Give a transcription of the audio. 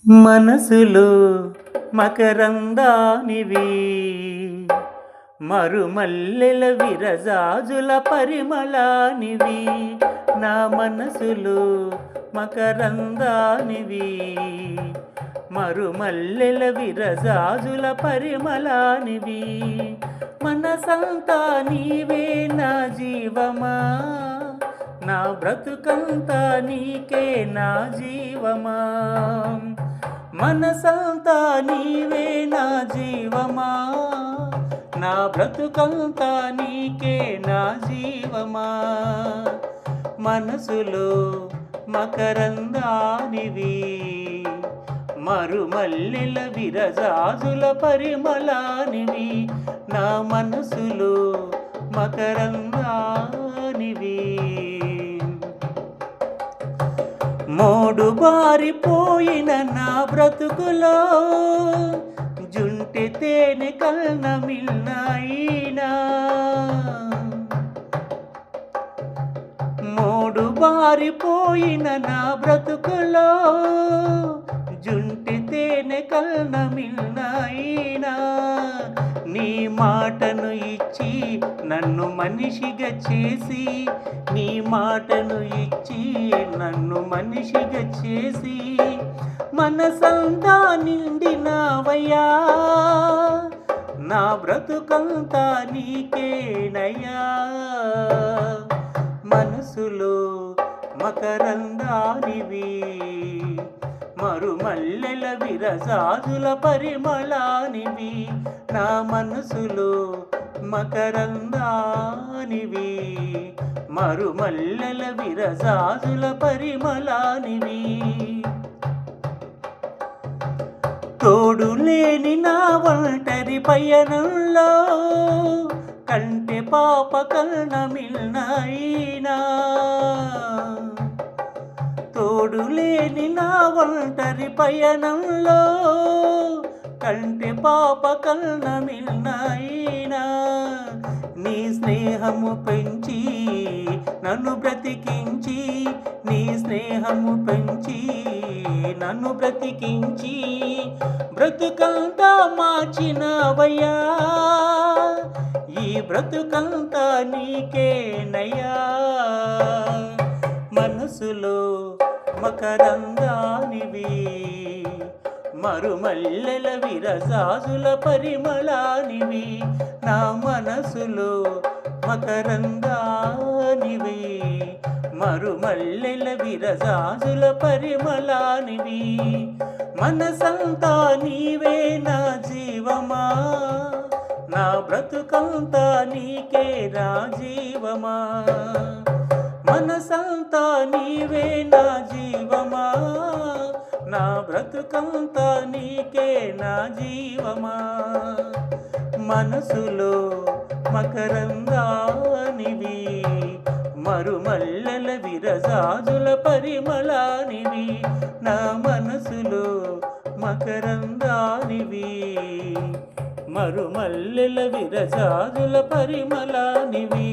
మనసులో మకరందానివి, మరుమల్లెల విరజాజుల పరిమళానివి. నా మనసులో మకరందానివి, మరుమల్లెల విరజాజుల పరిమళానివి. మనసంతా నీవే నా జీవమా, నా బ్రతుకంతా నీకే నా జీవమా. మనసంతా నీవే నా జీవమా, నా బ్రతుకంతా నీకే నా జీవమా. మనసులో మకరందానివి, మరుమల్లెల విరజాజుల పరిమళానివి. నా మనసులో మకరందానివి. మోడు బారిపోయిన నా బ్రతుకులో జుంటె తేనె కన్న మిల్నాయినా. మోడు బారిపోయిన నా బ్రతుకులో జుంటె తేనె కన్న మిల్నాయినా. నీ మాటను ఇచ్చి నన్ను మనిషిగా చేసి, నీ మాటను ఇచ్చి నన్ను మనిషిగా చేసి, మనసంతా నిండినావయ్యా, నా బ్రతుకంతా నీకేనయ్యా. మనసులో మకరందానివి, మరుమల్లెల విరజాజుల పరిమళానివి. నా మనసులో మకరందానివి, మరుమల్లెల విరజాజుల పరిమళానివి. తోడు లేని నా ఒంటరి పయనంలో కంటె పాప కన్న మిల్నాయినా. తోడు లేని నా ఒంటరి పయనంలో కంటె పాప కన్న మిల్నాయినా. నీ స్నేహము పెంచి నన్ను బ్రతికించి, నీ స్నేహము పెంచి నన్ను బ్రతికించి, బ్రతుకంతా మార్చినవయ్యా, ఈ బ్రతుకంతా నీకేనయ్యా. మనసులో మకరందానివి, మరుమల్లెల విరజాజుల పరిమళానివి. నా మనసులో మకరందానివి, మరుమల్లెల విరజాజుల పరిమళానివి. మనసంతా నీవే నా జీవమా, నా బ్రతుకంతా నీకే నా జీవమా. మనసంతా నీవే నా జీవమా, నా బ్రతుకంతా నీకే నా జీవమా. మనసులో మకరందానివి, మరుమల్లెల విరజాజుల పరిమళానివి. నా మనసులో మకరందానివి, మరుమల్లెల విరజాజుల పరిమళానివి.